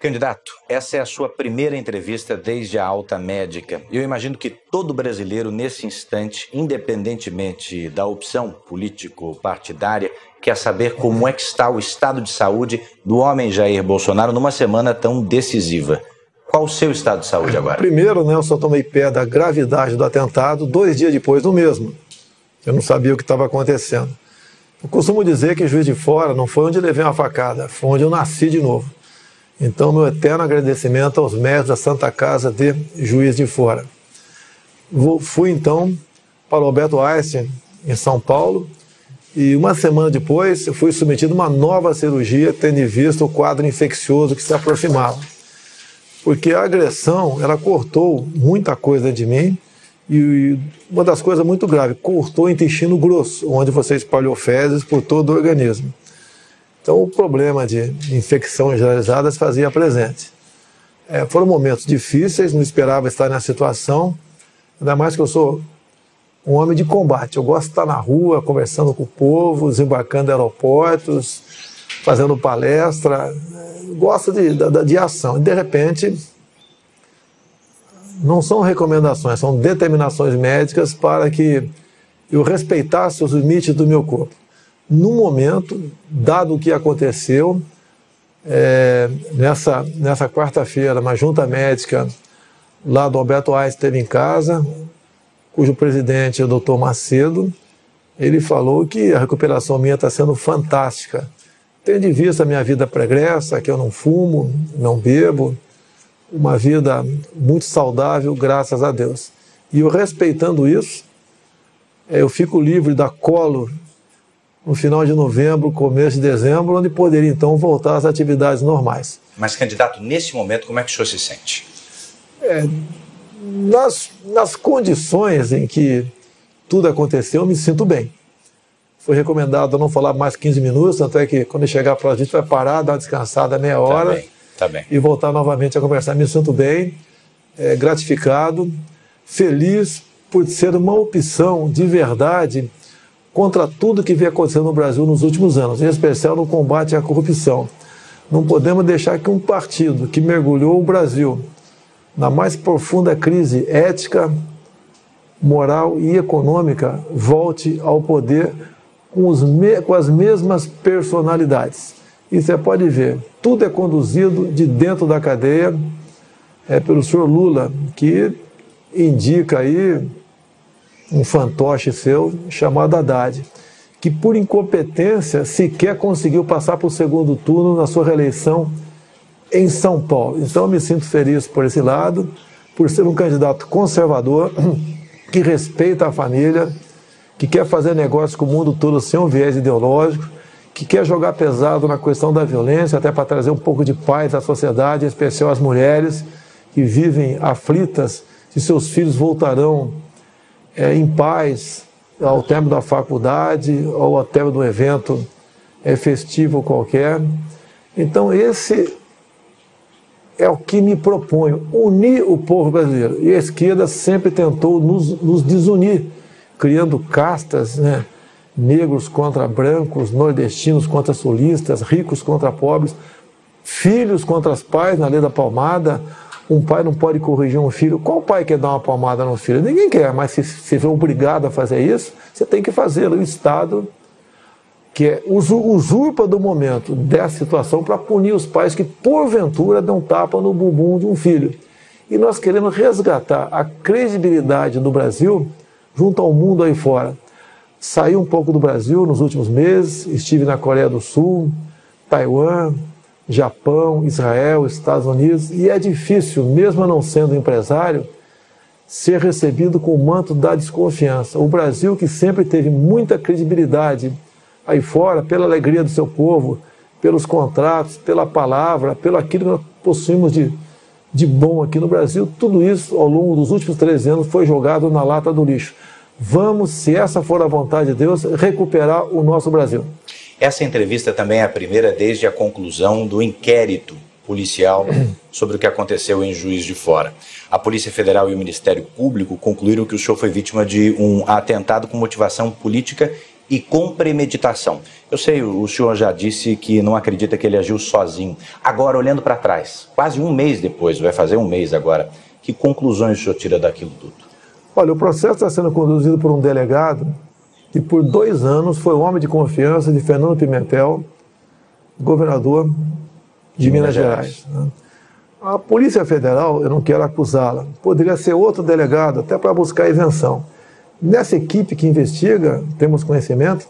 Candidato, essa é a sua primeira entrevista desde a alta médica. Eu imagino que todo brasileiro, nesse instante, independentemente da opção político-partidária, quer saber como é que está o estado de saúde do homem Jair Bolsonaro numa semana tão decisiva. Qual o seu estado de saúde agora? Primeiro, né, eu só tomei pé da gravidade do atentado 2 dias depois do mesmo. Eu não sabia o que estava acontecendo. Eu costumo dizer que Juiz de Fora não foi onde levei uma facada, foi onde eu nasci de novo. Então, meu eterno agradecimento aos médicos da Santa Casa de Juiz de Fora. Fui, então, para o Alberto Einstein, em São Paulo, e uma semana depois eu fui submetido a uma nova cirurgia, tendo em vista o quadro infeccioso que se aproximava. Porque a agressão, ela cortou muita coisa de mim, e uma das coisas muito graves, cortou o intestino grosso, onde você espalhou fezes por todo o organismo. Então, o problema de infecção generalizada se fazia presente. Foram momentos difíceis, não esperava estar nessa situação, ainda mais que eu sou um homem de combate. Eu gosto de estar na rua, conversando com o povo, desembarcando em aeroportos, fazendo palestra, gosto de ação. E, de repente, não são recomendações, são determinações médicas para que eu respeitasse os limites do meu corpo. No momento, dado o que aconteceu, nessa quarta-feira, uma junta médica lá do Alberto Einstein esteve em casa, cujo presidente é o Dr. Macedo, ele falou que a recuperação minha está sendo fantástica. Tendo em vista a minha vida pregressa, que eu não fumo, não bebo, uma vida muito saudável, graças a Deus. E eu respeitando isso, eu fico livre da colo no final de novembro, começo de dezembro, onde poderia então voltar às atividades normais. Mas, candidato, nesse momento, como é que o senhor se sente? Nas condições em que tudo aconteceu, eu me sinto bem. Foi recomendado não falar mais 15 minutos, tanto é que quando chegar para a gente vai parar, dar uma descansada meia hora tá bem. E voltar novamente a conversar. Me sinto bem, gratificado, feliz por ser uma opção de verdade contra tudo que vem acontecendo no Brasil nos últimos anos, em especial no combate à corrupção. Não podemos deixar que um partido que mergulhou o Brasil na mais profunda crise ética, moral e econômica volte ao poder com as mesmas personalidades. E você pode ver, tudo é conduzido de dentro da cadeia pelo senhor Lula, que indica aí um fantoche seu chamado Haddad, que por incompetência sequer conseguiu passar para o segundo turno na sua reeleição em São Paulo. Então eu me sinto feliz por esse lado, por ser um candidato conservador, que respeita a família, que quer fazer negócio com o mundo todo sem um viés ideológico, que quer jogar pesado na questão da violência, até para trazer um pouco de paz à sociedade, em especial às mulheres que vivem aflitas se seus filhos voltarão em paz ao término da faculdade ou ao término do evento festivo qualquer. Então esse é o que me proponho, unir o povo brasileiro. E a esquerda sempre tentou nos desunir, criando castas, né? Negros contra brancos, nordestinos contra sulistas, ricos contra pobres, filhos contra os pais, na lei da palmada. Um pai não pode corrigir um filho. Qual pai quer dar uma palmada no filho? Ninguém quer, mas se você for obrigado a fazer isso, você tem que fazê-lo. O Estado, que usurpa do momento dessa situação para punir os pais que, porventura, dão tapa no bumbum de um filho. E nós queremos resgatar a credibilidade do Brasil junto ao mundo aí fora. Saí um pouco do Brasil nos últimos meses, estive na Coreia do Sul, Taiwan, Japão, Israel, Estados Unidos, e é difícil, mesmo não sendo empresário, ser recebido com o manto da desconfiança. O Brasil, que sempre teve muita credibilidade aí fora, pela alegria do seu povo, pelos contratos, pela palavra, pelo aquilo que nós possuímos de bom aqui no Brasil, tudo isso, ao longo dos últimos 13 anos, foi jogado na lata do lixo. Vamos, se essa for a vontade de Deus, recuperar o nosso Brasil. Essa entrevista também é a primeira desde a conclusão do inquérito policial sobre o que aconteceu em Juiz de Fora. A Polícia Federal e o Ministério Público concluíram que o senhor foi vítima de um atentado com motivação política e com premeditação. Eu sei, o senhor já disse que não acredita que ele agiu sozinho. Agora, olhando para trás, quase um mês depois, vai fazer um mês agora, que conclusões o senhor tira daquilo tudo? Olha, o processo está sendo conduzido por um delegado que por 2 anos foi o homem de confiança de Fernando Pimentel, governador de Minas Gerais. A Polícia Federal, eu não quero acusá-la, poderia ser outro delegado, até para buscar isenção. Nessa equipe que investiga, temos conhecimento,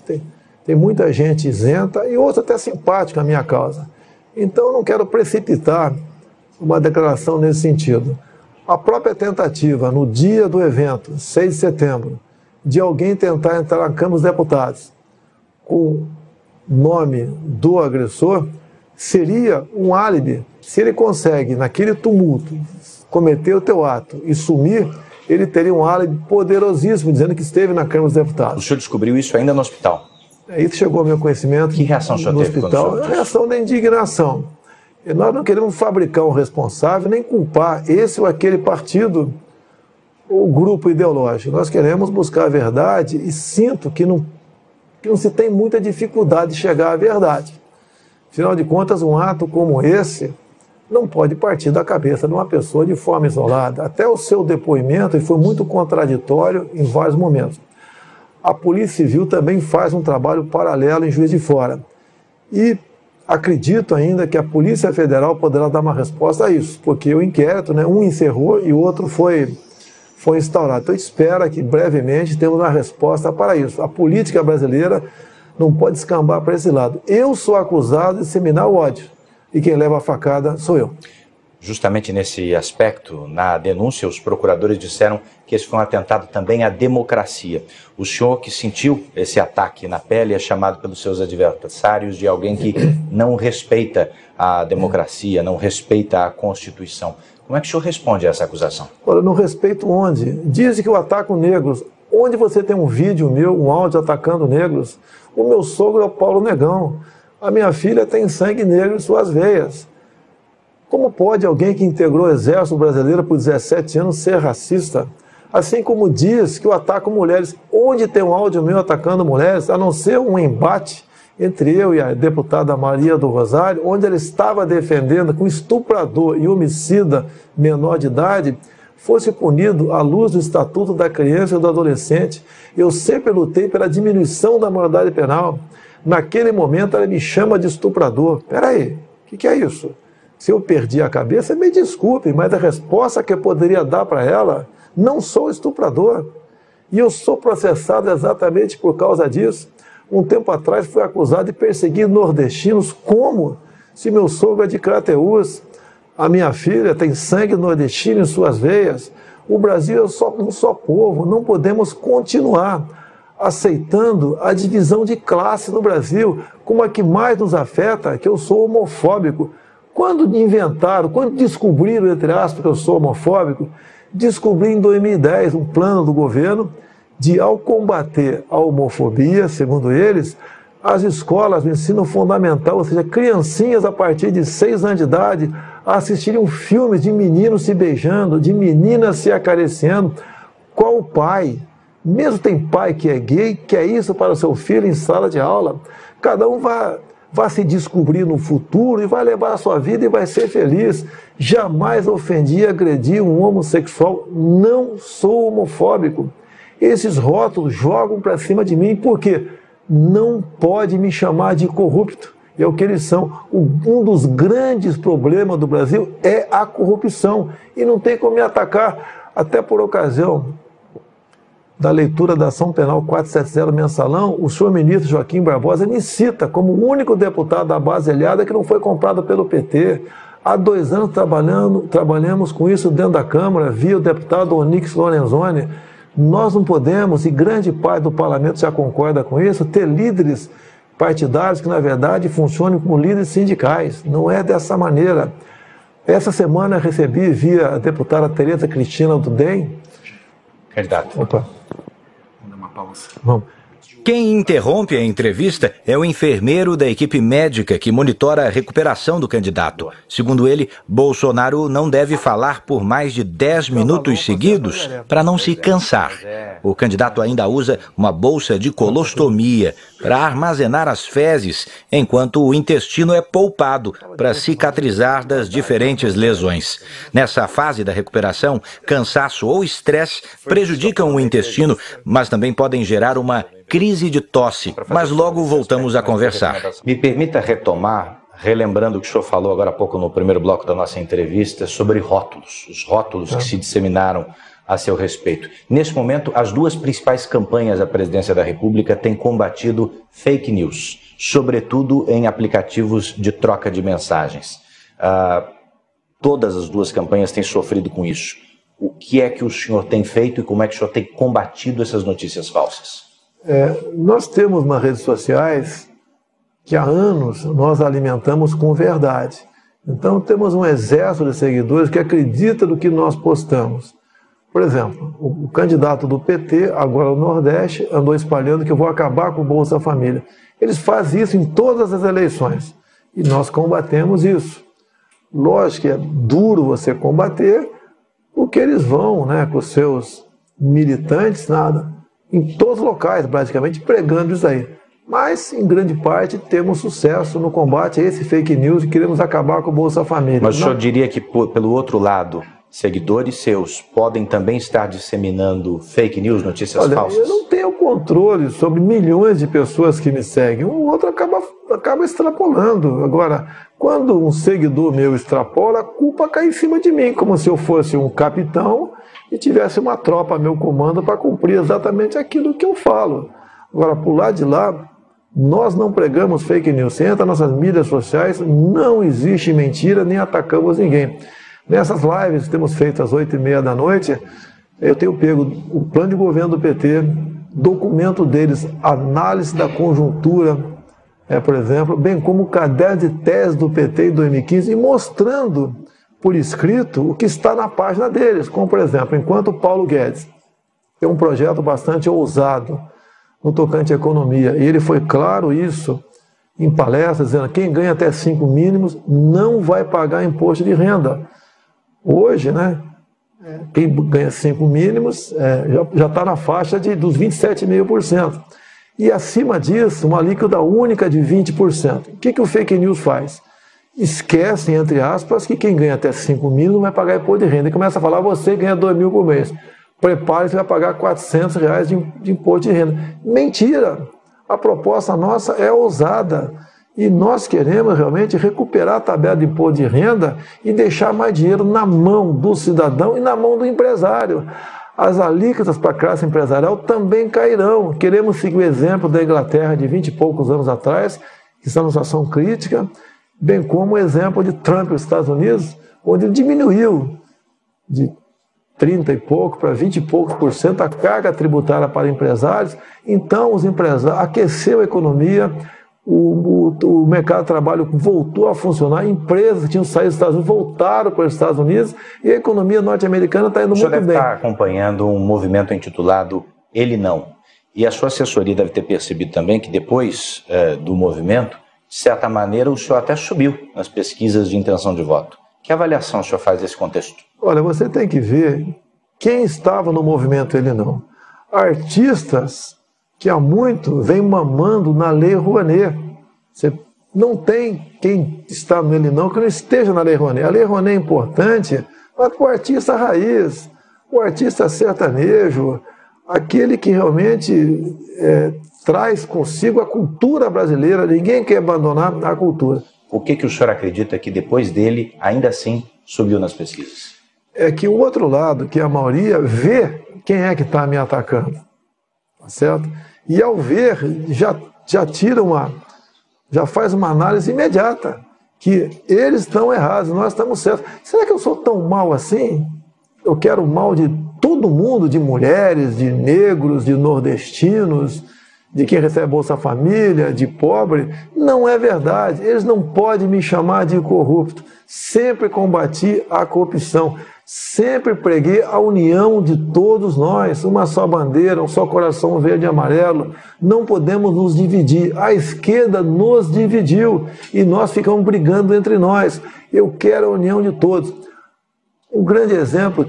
tem muita gente isenta e outra até simpática à minha causa. Então, eu não quero precipitar uma declaração nesse sentido. A própria tentativa, no dia do evento, 6 de setembro, de alguém tentar entrar na Câmara dos Deputados com o nome do agressor, seria um álibi. Se ele consegue, naquele tumulto, cometer o teu ato e sumir, ele teria um álibi poderosíssimo, dizendo que esteve na Câmara dos Deputados. O senhor descobriu isso ainda no hospital? Isso chegou ao meu conhecimento. Que reação o senhor teve no hospital? A reação da indignação. E nós não queremos fabricar um responsável, nem culpar esse ou aquele partido ou grupo ideológico. Nós queremos buscar a verdade e sinto que não se tem muita dificuldade de chegar à verdade. Afinal de contas, um ato como esse não pode partir da cabeça de uma pessoa de forma isolada. Até o seu depoimento foi muito contraditório em vários momentos. A Polícia Civil também faz um trabalho paralelo em Juiz de Fora. E acredito ainda que a Polícia Federal poderá dar uma resposta a isso, porque o inquérito, um encerrou e o outro foi instaurado. Então, espero que brevemente temos uma resposta para isso. A política brasileira não pode escambar para esse lado. Eu sou acusado de disseminar o ódio e quem leva a facada sou eu. Justamente nesse aspecto, na denúncia, os procuradores disseram que esse foi um atentado também à democracia. O senhor que sentiu esse ataque na pele é chamado pelos seus adversários de alguém que não respeita a democracia, não respeita a Constituição. Como é que o senhor responde a essa acusação? Olha, não respeito onde? Dizem que eu ataco negros. Onde você tem um vídeo meu, um áudio atacando negros? O meu sogro é o Paulo Negão. A minha filha tem sangue negro em suas veias. Como pode alguém que integrou o Exército Brasileiro por 17 anos ser racista? Assim como diz que eu ataco mulheres. Onde tem um áudio meu atacando mulheres, a não ser um embate entre eu e a deputada Maria do Rosário, onde ela estava defendendo que um estuprador e homicida menor de idade fosse punido à luz do Estatuto da Criança e do Adolescente. Eu sempre lutei pela diminuição da maioridade penal. Naquele momento ela me chama de estuprador. Espera aí, o que é isso? Se eu perdi a cabeça, me desculpe, mas a resposta que eu poderia dar para ela, não sou estuprador. E eu sou processado exatamente por causa disso. Um tempo atrás fui acusado de perseguir nordestinos. Como? Se meu sogro é de Crateús, a minha filha tem sangue nordestino em suas veias. O Brasil é um só povo. Não podemos continuar aceitando a divisão de classe no Brasil, como a que mais nos afeta, que eu sou homofóbico. Quando descobriram, entre aspas, que eu sou homofóbico, descobri em 2010 um plano do governo de, ao combater a homofobia, segundo eles, as escolas do ensino fundamental, ou seja, criancinhas a partir de 6 anos de idade, assistiriam filmes de meninos se beijando, de meninas se acariciando. Qual pai? Mesmo tem pai que é gay, quer isso para o seu filho em sala de aula. Cada um vai se descobrir no futuro e vai levar a sua vida e vai ser feliz. Jamais ofendi e agredi um homossexual. Não sou homofóbico. Esses rótulos jogam para cima de mim porque não pode me chamar de corrupto. É o que eles são. Um dos grandes problemas do Brasil é a corrupção. E não tem como me atacar. Até por ocasião da leitura da ação penal 470 mensalão, o senhor ministro Joaquim Barbosa me cita como o único deputado da base aliada que não foi comprado pelo PT. Há 2 anos trabalhamos com isso dentro da Câmara, via o deputado Onyx Lorenzoni. Nós não podemos, e grande parte do parlamento já concorda com isso, ter líderes partidários que, na verdade, funcionem como líderes sindicais. Não é dessa maneira. Essa semana recebi, via a deputada Tereza Cristina do DEM. Candidato. Opa. Vamos dar uma pausa. Vamos. Quem interrompe a entrevista é o enfermeiro da equipe médica que monitora a recuperação do candidato. Segundo ele, Bolsonaro não deve falar por mais de 10 minutos seguidos para não se cansar. O candidato ainda usa uma bolsa de colostomia para armazenar as fezes, enquanto o intestino é poupado para cicatrizar das diferentes lesões. Nessa fase da recuperação, cansaço ou estresse prejudicam o intestino, mas também podem gerar uma crise de tosse, mas logo voltamos a conversar. Me permita retomar, relembrando o que o senhor falou agora há pouco no primeiro bloco da nossa entrevista, sobre rótulos, os rótulos que se disseminaram a seu respeito. Neste momento, as duas principais campanhas da presidência da República têm combatido fake news, sobretudo em aplicativos de troca de mensagens. Todas as duas campanhas têm sofrido com isso. O que é que o senhor tem feito e como é que o senhor tem combatido essas notícias falsas? Nós temos nas redes sociais que há anos nós alimentamos com verdade. Então temos um exército de seguidores que acredita no que nós postamos. Por exemplo, o candidato do PT, agora no Nordeste, andou espalhando que eu vou acabar com o Bolsa Família. Eles fazem isso em todas as eleições e nós combatemos isso. Lógico que é duro você combater, porque eles vão, com os seus militantes, em todos os locais, praticamente, pregando isso aí. Mas, em grande parte, temos sucesso no combate a esse fake news e queremos acabar com o Bolsa Família. Mas o senhor diria que, pelo outro lado, seguidores seus podem também estar disseminando fake news, notícias falsas? Eu não tenho controle sobre milhões de pessoas que me seguem. O outro acaba extrapolando. Agora, quando um seguidor meu extrapola, a culpa cai em cima de mim, como se eu fosse um capitão e tivesse uma tropa a meu comando para cumprir exatamente aquilo que eu falo. Agora, por lado de lá, nós não pregamos fake news. Você entra nas nossas mídias sociais, não existe mentira, nem atacamos ninguém. Nessas lives que temos feito às 8h30 da noite, eu tenho pego o plano de governo do PT, documento deles, análise da conjuntura, por exemplo, bem como o caderno de tese do PT em 2015, e mostrando por escrito o que está na página deles, como, por exemplo, enquanto o Paulo Guedes tem um projeto bastante ousado no tocante à economia, e ele foi claro isso em palestras, dizendo que quem ganha até 5 mínimos não vai pagar imposto de renda. Hoje, quem ganha 5 mínimos já está na faixa dos 27,5%. E acima disso, uma alíquota única de 20%. O que o fake news faz? Esquecem, entre aspas, que quem ganha até 5 mil não vai pagar imposto de renda. E começa a falar, você ganha 2 mil por mês. Prepare-se, vai pagar R$400 de imposto de renda. Mentira! A proposta nossa é ousada. E nós queremos realmente recuperar a tabela de imposto de renda e deixar mais dinheiro na mão do cidadão e na mão do empresário. As alíquotas para a classe empresarial também cairão. Queremos seguir o exemplo da Inglaterra de 20 e poucos anos atrás, que está numa situação crítica, bem como o exemplo de Trump nos Estados Unidos, onde diminuiu de 30 e pouco para 20 e poucos por cento a carga tributária para empresários. Então, os empresários aqueceu a economia, o mercado de trabalho voltou a funcionar, empresas que tinham saído dos Estados Unidos voltaram para os Estados Unidos e a economia norte-americana está indo muito bem. O senhor deve estar acompanhando um movimento intitulado Ele Não. E a sua assessoria deve ter percebido também que depois do movimento, de certa maneira, o senhor até subiu nas pesquisas de intenção de voto. Que avaliação o senhor faz desse contexto? Olha, você tem que ver quem estava no movimento Ele Não. Artistas que há muito vem mamando na Lei Rouanet. Você não tem quem está no Ele Não que não esteja na Lei Rouanet. A Lei Rouanet é importante para o artista raiz, o artista sertanejo, aquele que realmente traz consigo a cultura brasileira. Ninguém quer abandonar a cultura. O que o senhor acredita que depois dele, ainda assim, subiu nas pesquisas? É que o outro lado, que a maioria, vê quem é que está me atacando. Tá certo? E ao ver, já tira já faz uma análise imediata, que eles estão errados, nós estamos certos. Será que eu sou tão mal assim? Eu quero o mal de todo mundo, de mulheres, de negros, de nordestinos, de quem recebe Bolsa Família, de pobre. Não é verdade. Eles não podem me chamar de corrupto. Sempre combati a corrupção. Sempre preguei a união de todos nós, uma só bandeira, um só coração verde e amarelo. Não podemos nos dividir. A esquerda nos dividiu e nós ficamos brigando entre nós. Eu quero a união de todos. Um grande exemplo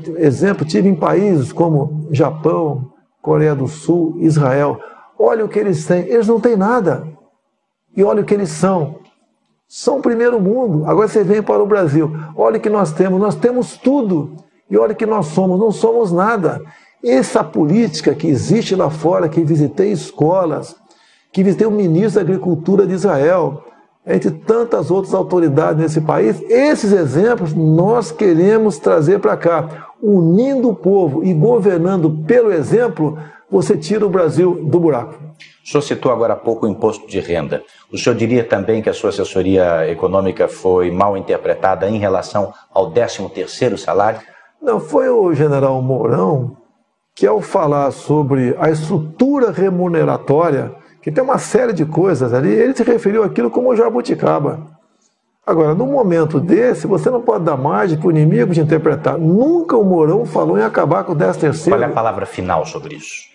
tive em países como Japão, Coreia do Sul, Israel. Olha o que eles têm. Eles não têm nada. E olha o que eles são. São o primeiro mundo. Agora você vem para o Brasil. Olha o que nós temos tudo. E olha o que nós somos, não somos nada. Essa política que existe lá fora, que visitei escolas, que visitei o ministro da Agricultura de Israel, entre tantas outras autoridades nesse país, esses exemplos nós queremos trazer para cá. Unindo o povo e governando pelo exemplo, você tira o Brasil do buraco. O senhor citou agora há pouco o imposto de renda. O senhor diria também que a sua assessoria econômica foi mal interpretada em relação ao 13º salário? Não, foi o general Mourão que, ao falar sobre a estrutura remuneratória, que tem uma série de coisas ali, ele se referiu àquilo como jabuticaba. Agora, no momento desse, você não pode dar margem para o inimigo de interpretar. Nunca o Mourão falou em acabar com o 13º. Qual é a palavra final sobre isso?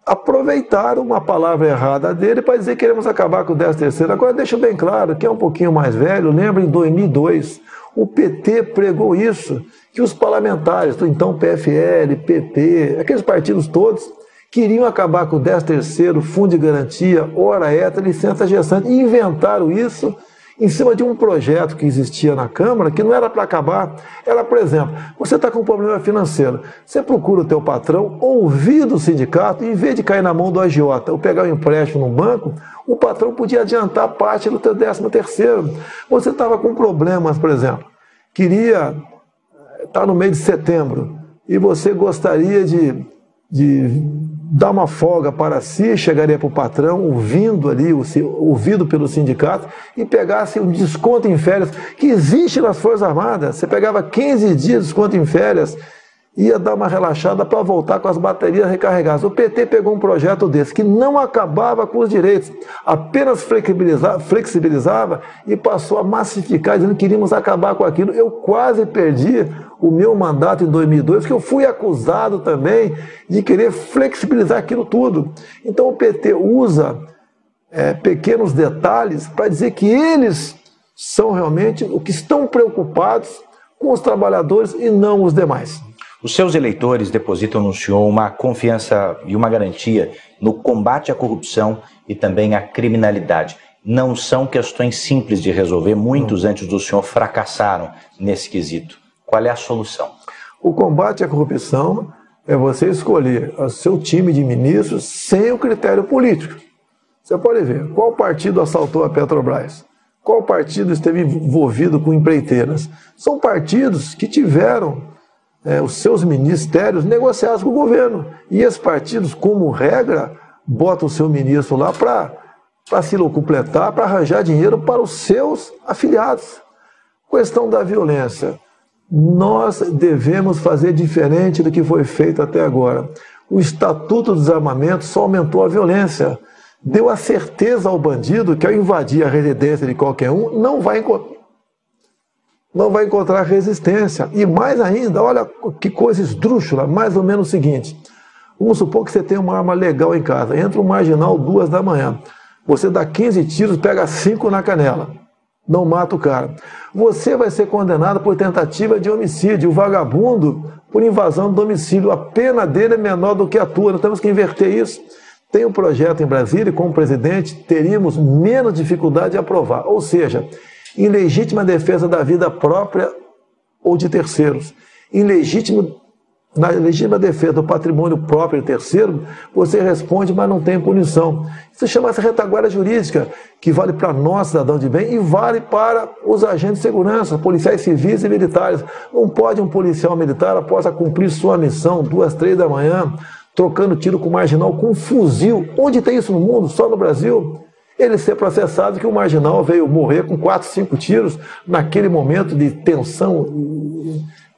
Aproveitaram uma palavra errada dele para dizer que queremos acabar com o 13º. Agora, deixo bem claro, que é um pouquinho mais velho, lembra em 2002, o PT pregou isso, que os parlamentares do então PFL, PP, aqueles partidos todos, queriam acabar com o 13º, fundo de garantia, hora extra, licença gestante, e inventaram isso em cima de um projeto que existia na Câmara, que não era para acabar, era, por exemplo, você está com um problema financeiro, você procura o teu patrão, ouvir do sindicato, e em vez de cair na mão do agiota ou pegar um empréstimo no banco, o patrão podia adiantar parte do teu 13º. Você estava com problemas, por exemplo, queria estar no mês de setembro, e você gostaria de dar uma folga para si, chegaria para o patrão, ouvido pelo sindicato, e pegasse um desconto em férias, que existe nas Forças Armadas. Você pegava 15 dias de desconto em férias, ia dar uma relaxada para voltar com as baterias recarregadas. O PT pegou um projeto desse, que não acabava com os direitos, apenas flexibilizava e passou a massificar, dizendo que queríamos acabar com aquilo. Eu quase perdi o meu mandato em 2002, porque eu fui acusado também de querer flexibilizar aquilo tudo. Então o PT usa pequenos detalhes para dizer que eles são realmente o que estão preocupados com os trabalhadores e não os demais. Os seus eleitores depositam no senhor uma confiança e uma garantia no combate à corrupção e também à criminalidade. Não são questões simples de resolver, muitos antes do senhor fracassaram nesse quesito. Qual é a solução? O combate à corrupção é você escolher o seu time de ministros sem o critério político. Você pode ver qual partido assaltou a Petrobras, qual partido esteve envolvido com empreiteiras. São partidos que tiveram os seus ministérios negociados com o governo. E esses partidos, como regra, botam o seu ministro lá para se locupletar, para arranjar dinheiro para os seus afiliados. Questão da violência. Nós devemos fazer diferente do que foi feito até agora. O Estatuto do Desarmamento só aumentou a violência. Deu a certeza ao bandido que, ao invadir a residência de qualquer um, não vai encontrar resistência. E mais ainda, olha que coisa esdrúxula, mais ou menos o seguinte. Vamos supor que você tem uma arma legal em casa, entra um marginal 2 da manhã. Você dá 15 tiros, pega 5 na canela. Não mata o cara. Você vai ser condenado por tentativa de homicídio. O vagabundo por invasão do domicílio. A pena dele é menor do que a tua. Nós temos que inverter isso. Tem um projeto em Brasília e, como presidente, teríamos menos dificuldade de aprovar. Ou seja, em legítima defesa da vida própria ou de terceiros. Na legítima defesa do patrimônio próprio de terceiro, você responde, mas não tem punição. Isso chama-se retaguarda jurídica, que vale para nós, cidadão de bem, e vale para os agentes de segurança, policiais civis e militares. Não pode um policial militar, após cumprir sua missão, 2, 3 da manhã, trocando tiro com marginal, com um fuzil. Onde tem isso no mundo? Só no Brasil. Ele ser processado que o marginal veio morrer com 4, 5 tiros naquele momento de tensão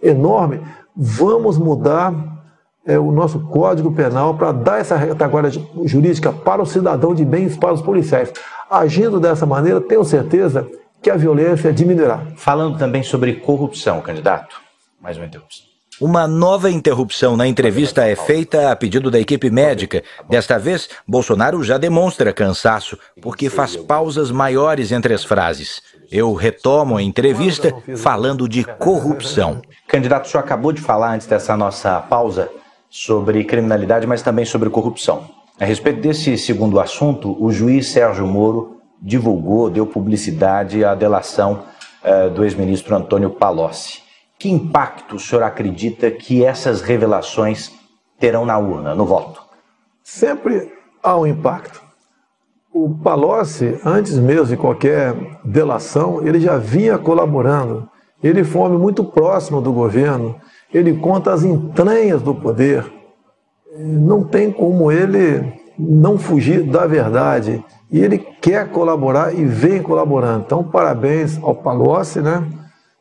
enorme. Vamos mudar o nosso Código Penal para dar essa retaguarda jurídica para o cidadão de bem e para os policiais. Agindo dessa maneira, tenho certeza que a violência diminuirá. Falando também sobre corrupção, candidato, Mais uma interrupção. Uma nova interrupção na entrevista é feita a pedido da equipe médica. Desta vez, Bolsonaro já demonstra cansaço, porque faz pausas maiores entre as frases. Eu retomo a entrevista falando de corrupção. Candidato, o senhor acabou de falar antes dessa nossa pausa sobre criminalidade, mas também sobre corrupção. A respeito desse segundo assunto, o juiz Sérgio Moro divulgou, deu publicidade à delação do ex-ministro Antônio Palocci. Que impacto o senhor acredita que essas revelações terão na urna, no voto? Sempre há um impacto. O Palocci, antes mesmo de qualquer delação, ele já vinha colaborando. Ele foi um homem muito próximo do governo. Ele conta as entranhas do poder. Não tem como ele não fugir da verdade. E ele quer colaborar e vem colaborando. Então, parabéns ao Palocci, né?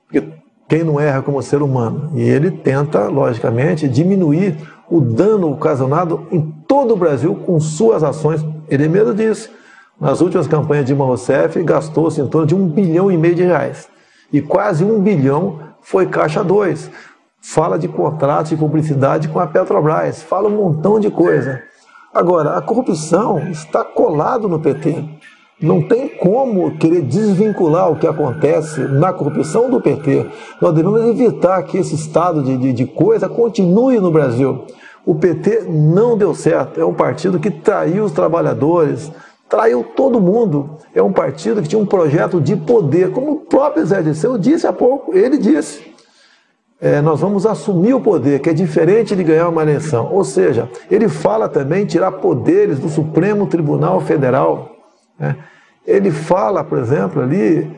Porque quem não erra como ser humano. E ele tenta, logicamente, diminuir o dano ocasionado em todo o Brasil com suas ações. Ele mesmo disse, nas últimas campanhas de Dilma Rousseff, gastou-se em torno de R$1,5 bilhão de reais. E quase R$1 bilhão foi Caixa 2. Fala de contratos de publicidade com a Petrobras. Fala um montão de coisa. Agora, a corrupção está colado no PT. Não tem como querer desvincular o que acontece na corrupção do PT. Nós devemos evitar que esse estado de coisa continue no Brasil. O PT não deu certo. É um partido que traiu os trabalhadores, traiu todo mundo. É um partido que tinha um projeto de poder. Como o próprio Zé Dirceu disse há pouco, ele disse. Nós vamos assumir o poder, que é diferente de ganhar uma eleição. Ou seja, ele fala também em tirar poderes do Supremo Tribunal Federal. Ele fala, por exemplo, ali,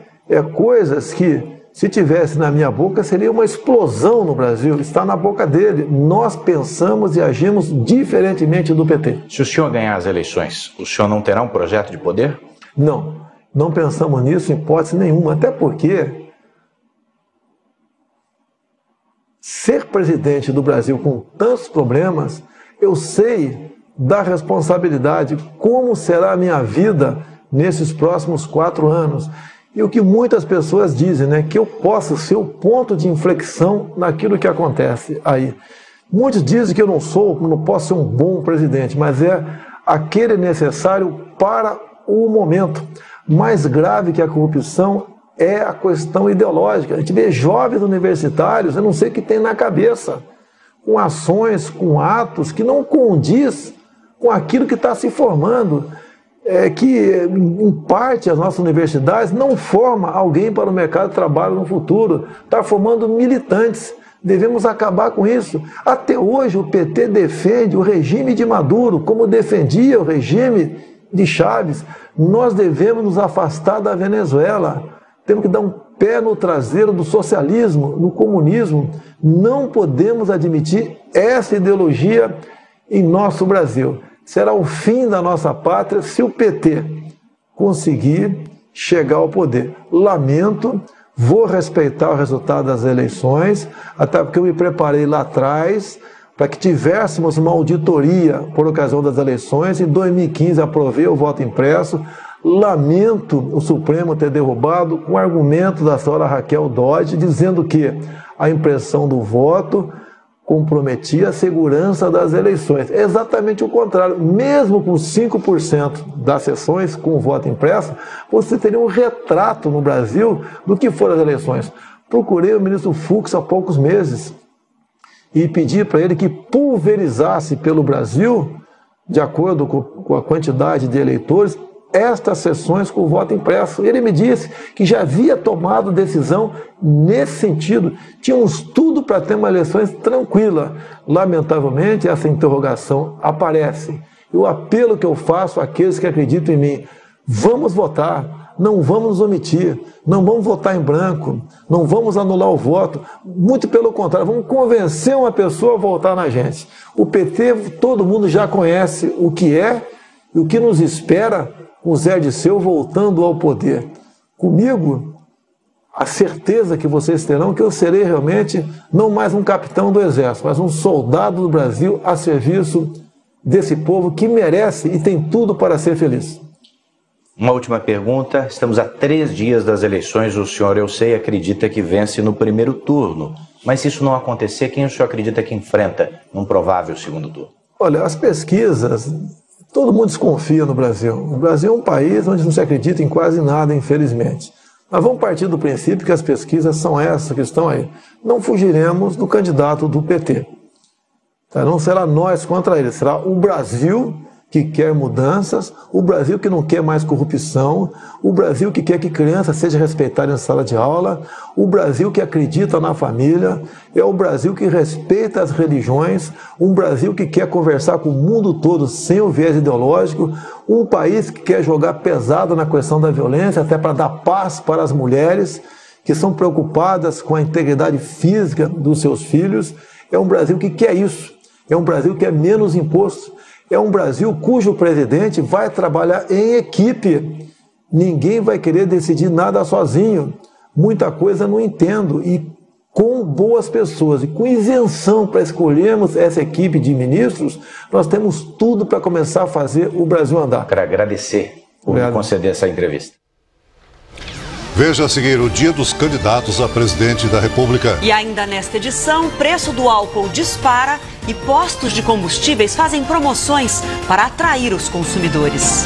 coisas que, se tivesse na minha boca, seria uma explosão no Brasil. Está na boca dele. Nós pensamos e agimos diferentemente do PT. Se o senhor ganhar as eleições, o senhor não terá um projeto de poder? Não, não pensamos nisso em hipótese nenhuma. Até porque ser presidente do Brasil com tantos problemas, eu sei da responsabilidade, como será a minha vida nesses próximos 4 anos. E o que muitas pessoas dizem, né, que eu posso ser o ponto de inflexão naquilo que acontece aí. Muitos dizem que eu não posso ser um bom presidente, mas é aquele necessário para o momento. Mais grave que a corrupção é a questão ideológica. A gente vê jovens universitários, eu não sei o que tem na cabeça, com ações, com atos que não condiz com aquilo que está se formando. Que, em parte, as nossas universidades não formam alguém para o mercado de trabalho no futuro, está formando militantes. Devemos acabar com isso. Até hoje o PT defende o regime de Maduro, como defendia o regime de Chávez. Nós devemos nos afastar da Venezuela. Temos que dar um pé no traseiro do socialismo, no comunismo. Não podemos admitir essa ideologia em nosso Brasil. Será o fim da nossa pátria se o PT conseguir chegar ao poder. Lamento, vou respeitar o resultado das eleições, até porque eu me preparei lá atrás para que tivéssemos uma auditoria por ocasião das eleições. Em 2015 aprovei o voto impresso. Lamento o Supremo ter derrubado com argumento da senhora Raquel Dodge, dizendo que a impressão do voto comprometia a segurança das eleições. É exatamente o contrário. Mesmo com 5% das sessões com o voto impresso, você teria um retrato no Brasil do que foram as eleições. Procurei o ministro Fux há poucos meses e pedi para ele que pulverizasse pelo Brasil, de acordo com a quantidade de eleitores, estas sessões com o voto impresso. Ele me disse que já havia tomado decisão nesse sentido. Tínhamos tudo para ter uma eleição tranquila. Lamentavelmente, essa interrogação aparece. E o apelo que eu faço àqueles que acreditam em mim: vamos votar, não vamos nos omitir, não vamos votar em branco, não vamos anular o voto. Muito pelo contrário, vamos convencer uma pessoa a votar na gente. O PT, todo mundo já conhece o que é e o que nos espera com o Zé Dirceu voltando ao poder. Comigo, a certeza que vocês terão que eu serei realmente não mais um capitão do Exército, mas um soldado do Brasil a serviço desse povo que merece e tem tudo para ser feliz. Uma última pergunta. Estamos a 3 dias das eleições. O senhor, eu sei, acredita que vence no primeiro turno. Mas se isso não acontecer, quem o senhor acredita que enfrenta num provável segundo turno? Olha, as pesquisas, todo mundo desconfia no Brasil. O Brasil é um país onde não se acredita em quase nada, infelizmente. Mas vamos partir do princípio que as pesquisas são essas que estão aí. Não fugiremos do candidato do PT. Não será nós contra ele, será o Brasil que quer mudanças, o Brasil que não quer mais corrupção, o Brasil que quer que criança seja respeitada em sala de aula, o Brasil que acredita na família, é o Brasil que respeita as religiões, um Brasil que quer conversar com o mundo todo sem o viés ideológico, um país que quer jogar pesado na questão da violência, até para dar paz para as mulheres que são preocupadas com a integridade física dos seus filhos. É um Brasil que quer isso, é um Brasil que é menos imposto, é um Brasil cujo presidente vai trabalhar em equipe. Ninguém vai querer decidir nada sozinho. Muita coisa não entendo. E com boas pessoas e com isenção para escolhermos essa equipe de ministros, nós temos tudo para começar a fazer o Brasil andar. Quero agradecer por me conceder essa entrevista. Veja a seguir o dia dos candidatos a presidente da República. E ainda nesta edição, o preço do álcool dispara e postos de combustíveis fazem promoções para atrair os consumidores.